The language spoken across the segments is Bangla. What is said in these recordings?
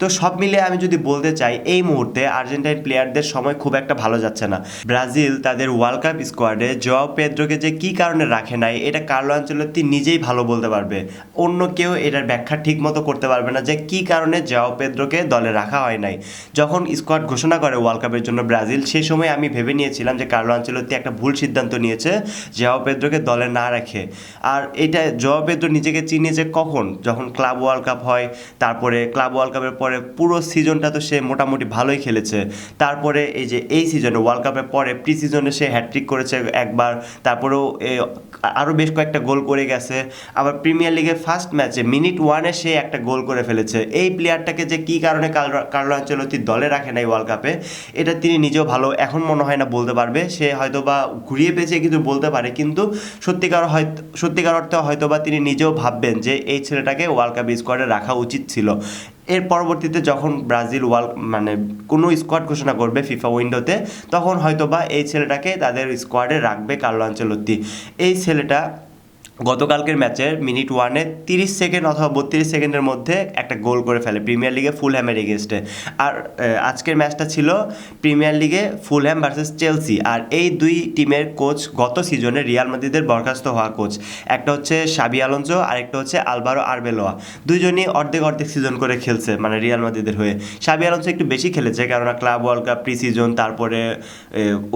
তো সব মিলে আমি যদি বলতে চাই এই মুহূর্তে আর্জেন্টাইন প্লেয়ারদের সময় খুব একটা ভালো যাচ্ছে না। ব্রাজিল তাদের ওয়ার্ল্ড কাপ স্কোয়াডে জোয়াও পেদ্রোকে যে কী কারণে রাখে নাই এটা কার্লো আনচেলত্তি নিজেই ভালো বলতে পারবে। অন্য কেউ এটার ব্যাখ্যা ঠিক মতো করতে পারবে না যে কী কারণে জোয়াও পেদ্রোকে দলে রাখা হয় নাই। যখন স্কোয়াড ঘোষণা করে ওয়ার্ল্ড কাপের জন্য ব্রাজিল, সেই সময় আমি ভেবে নিয়েছিলাম যে কার্লো আনচেলত্তি একটা ভুল সিদ্ধান্ত নিয়েছে জোয়াও পেদ্রোকে দলে না রাখে। আর এটা জোয়াও পেদ্রো নিজেকে চিনিয়েছে কখন, যখন ক্লাব ওয়ার্ল্ড কাপ হয়, তারপরে ক্লাব ওয়ার্ল্ড কাপের পরে পুরো সিজনটা তো সে মোটামুটি ভালোই খেলেছে। তারপরে এই যে এই সিজনে ওয়ার্ল্ড কাপের পরে প্রি সিজনে সে হ্যাটট্রিক করেছে একবার, তারপরেও আরও বেশ কয়েকটা গোল করে গেছে। আবার প্রিমিয়ার লিগের ফার্স্ট ম্যাচে মিনিট ওয়ানে সে একটা গোল করে ফেলেছে। এই প্লেয়ারটাকে যে কী কারণে কার্লো আনচেলত্তি দলে রাখে নাই ওয়ার্ল্ড কাপে, এটা তিনি নিজেও ভালো এখন মনে হয় না বলতে পারবে। সে হয়তো বা ঘুরিয়ে পেঁচিয়ে কিছু বলতে পারে, কিন্তু সত্যিকার অর্থে হয়তো বা তিনি নিজেও ভাববেন যে এই ছেলেটাকে ওয়ার্ল্ড কাপ স্কোয়াডে রাখা উচিত ছিল। এর পরবর্তীতে যখন ব্রাজিল কোনো স্কোয়াড ঘোষণা করবে ফিফা উইন্ডোতে, তখন হয়তো বা এই ছেলেটাকে তাদের স্কোয়াডে রাখবে কার্লো আনচেলত্তি। এই ছেলেটা গতকালকের ম্যাচের মিনিট ওয়ানে 30 সেকেন্ড অথবা 32 সেকেন্ডের মধ্যে একটা গোল করে ফেলে প্রিমিয়ার লিগে ফুলহ্যামের এগেনস্টে। আর আজকের ম্যাচটা ছিল প্রিমিয়ার লিগে ফুলহ্যাম ভার্সেস চেলসি। আর এই দুই টিমের কোচ গত সিজনে রিয়াল মাদ্রিদের বরখাস্ত হওয়া কোচ, একটা হচ্ছে শাবি আলোনসো আর একটা হচ্ছে আলভারো আরবেলোয়া। দুইজনই অর্ধেক সিজন করে খেলছে মানে রিয়াল মাদ্রিদের হয়ে। শাবি আলোনসো একটু বেশি খেলেছে, কেননা club world cup, pre season, তারপরে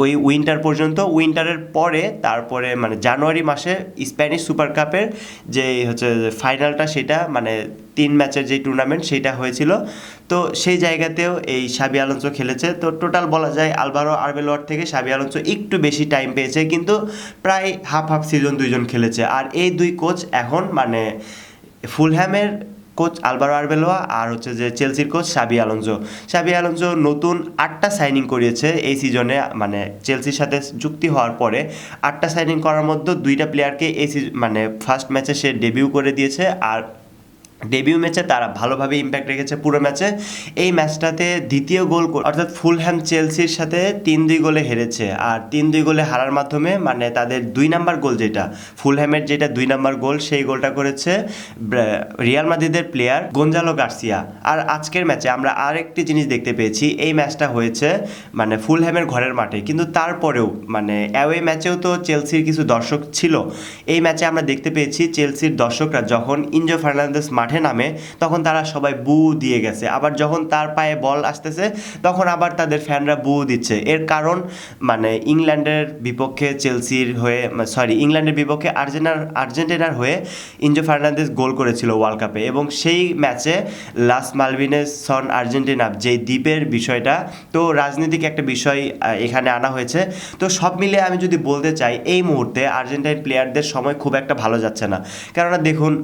ওই উইন্টার পর্যন্ত, উইন্টারের পরে তারপরে মানে জানুয়ারি মাসে স্প্যানিশ সুপার কাপের যে হচ্ছে ফাইনালটা, সেটা মানে 3 ম্যাচের যে টুর্নামেন্ট সেটা হয়েছিল। তো সেই জায়গাতেও এই শাবি আলোনসো খেলেছে। তো টোটাল বলা যায় আলভারো আরবেলোয়ার থেকে শাবি আলোনসো একটু বেশি টাইম পেয়েছে, কিন্তু প্রায় হাফ সিজন দুইজন খেলেছে। আর এই দুই কোচ এখন মানে ফুলহ্যামের কোচ আলভারো আরবেলোয়া আর হচ্ছে যে চেলসির কোচ শাবি আলোনসো নতুন 8টা সাইনিং করিয়েছে এই সিজনে। মানে চেলসির সাথে চুক্তি হওয়ার পরে 8টা সাইনিং করার মধ্যে 2টা প্লেয়ারকে মানে ফার্স্ট ম্যাচে সে ডেবিউ করে দিয়েছে। আর ডেবিউ ম্যাচে তারা ভালোভাবে ইম্প্যাক্ট রেখেছে পুরো ম্যাচে। এই ম্যাচটাতে দ্বিতীয় গোল অর্থাৎ ফুলহ্যাম চেলসির সাথে 3-2 গোলে হেরেছে। আর 3-2 গোলে হারার মাধ্যমে মানে তাদের 2 নাম্বার গোল, যেটা ফুলহ্যামের যেটা 2 নাম্বার গোল, সেই গোলটা করেছে রিয়াল মাদ্রিদের প্লেয়ার গঞ্জালো গার্সিয়া। আর আজকের ম্যাচে আমরা আরেকটি জিনিস দেখতে পেয়েছি, এই ম্যাচটা হয়েছে মানে ফুলহ্যামের ঘরের মাঠে, কিন্তু তারপরেও মানে অ্যাওয়ে ম্যাচেও তো চেলসির কিছু দর্শক ছিল। এই ম্যাচে আমরা দেখতে পেয়েছি চেলসির দর্শকরা যখন ইনজো ফার্নান্দেস মাঠে নামে তখন তারা সবাই বু দিয়ে গেছে, আবার যখন তার পায়ে বল আসতেছে তখন আবার তাদের ফ্যানরা বু দিচ্ছে। এর কারণ মানে ইংল্যান্ডের বিপক্ষে ইংল্যান্ডের বিপক্ষে আর্জেন্টিনার হয়ে ইনজো ফার্নান্দেস গোল করেছিল ওয়ার্ল্ড কাপে, এবং সেই ম্যাচে লাস মালভিনেস সন আর্জেন্টিনা যেই দ্বীপের বিষয়টা, তো রাজনৈতিক একটা বিষয় এখানে আনা হয়েছে। তো সব মিলে আমি যদি বলতে চাই এই মুহূর্তে আর্জেন্টাইন প্লেয়ারদের সময় খুব একটা ভালো যাচ্ছে না। কেননা দেখুন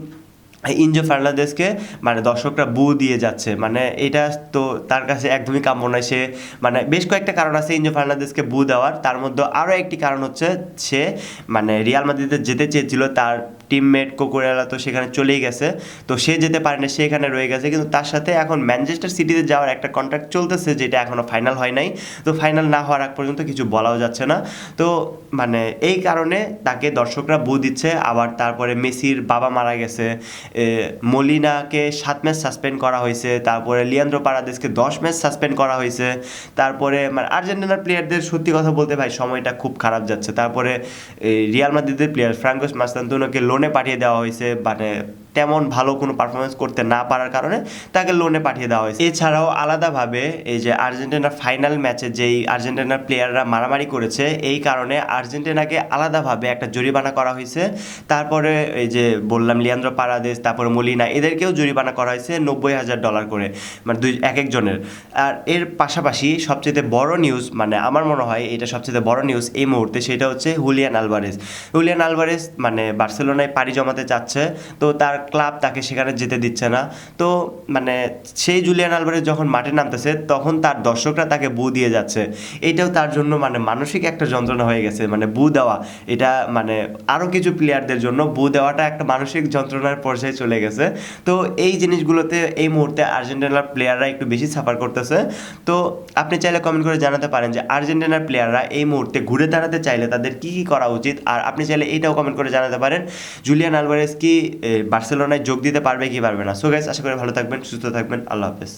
ইনজো ফার্নান্দেসকে মানে দর্শকরা বু দিয়ে যাচ্ছে, মানে এটা তো তার কাছে একদমই কাম্য নয়। সে মানে বেশ কয়েকটা কারণ আছে ইনজো ফার্নান্দেসকে বু দেওয়ার, তার মধ্যে আরও একটি কারণ হচ্ছে সে মানে রিয়াল মাদ্রিদে যেতে চেয়েছিল, তার টিমমেট কোকুরেলা তো সেখানে চলেই গেছে, তো সে যেতে পারেনি, সে এখানে রয়ে গেছে। কিন্তু তার সাথে এখন ম্যানচেস্টার সিটিতে যাওয়ার একটা কন্ট্রাক্ট চলতেছে, যেটা এখনও ফাইনাল হয় নাই। তো ফাইনাল না হওয়ার আগ পর্যন্ত কিছু বলাও যাচ্ছে না। তো মানে এই কারণে তাকে দর্শকরা বু দিচ্ছে। আবার তারপরে মেসির বাবা মারা গেছে, মলিনাকে 7 ম্যাচ সাসপেন্ড করা হয়েছে, তারপরে লিয়ান্দ্রো পারাদেসকে 10 ম্যাচ সাসপেন্ড করা হয়েছে। তারপরে মানে আর্জেন্টিনার প্লেয়ারদের সত্যি কথা বলতে ভাই সময়টা খুব খারাপ যাচ্ছে। তারপরে রিয়াল মাদ্রিদের প্লেয়ার ফ্রাঙ্কোস মাস্তান্তোনোকে লোনে পাঠিয়ে দেওয়া হয়েছে, মানে তেমন ভালো কোনো পারফরমেন্স করতে না পারার কারণে তাকে লোনে পাঠিয়ে দেওয়া হয়েছে। এছাড়াও আলাদাভাবে এই যে আর্জেন্টিনার ফাইনাল ম্যাচে যেই আর্জেন্টিনার প্লেয়াররা মারামারি করেছে, এই কারণে আর্জেন্টিনাকে আলাদাভাবে একটা জরিমানা করা হয়েছে। তারপরে এই যে বললাম লিয়ান্দ্রো পারাদেস, তারপরে মলিনা, এদেরকেও জরিমানা করা হয়েছে $90,000 করে, মানে এক একজনের। আর এর পাশাপাশি সবচেয়ে বড় নিউজ, মানে আমার মনে হয় এটা সবচেয়ে বড় নিউজ এই মুহূর্তে, সেটা হচ্ছে হুলিয়ান আলভারেজ মানে বার্সেলোনায় পাড়ি জমাতে চাচ্ছে, তো তার ক্লাব তাকে সেখানে যেতে দিচ্ছে না। তো মানে সেই জুলিয়ান আলভারেজ যখন মাঠে নামতেছে তখন তার দর্শকরা তাকে বু দিয়ে যাচ্ছে। এটাও তার জন্য মানে মানসিক একটা যন্ত্রণা হয়ে গেছে। মানে বু দেওয়া, এটা মানে আরও কিছু প্লেয়ারদের জন্য বু দেওয়াটা একটা মানসিক যন্ত্রণার পর্যায়ে চলে গেছে। তো এই জিনিসগুলোতে এই মুহূর্তে আর্জেন্টিনার প্লেয়াররা একটু বেশি সাফার করতেছে। তো আপনি চাইলে কমেন্ট করে জানাতে পারেন যে আর্জেন্টিনার প্লেয়াররা এই মুহূর্তে ঘুরে দাঁড়াতে চাইলে তাদের কী করা উচিত। আর আপনি চাইলে এটাও কমেন্ট করে জানাতে পারেন জুলিয়ান আলভারেজ কি বার্সেলোনায় যোগ দিতে পারবে কি পারবে না। সো গাইস, আশা করি ভালো থাকবেন, সুস্থ থাকবেন, আল্লাহ হাফেজ।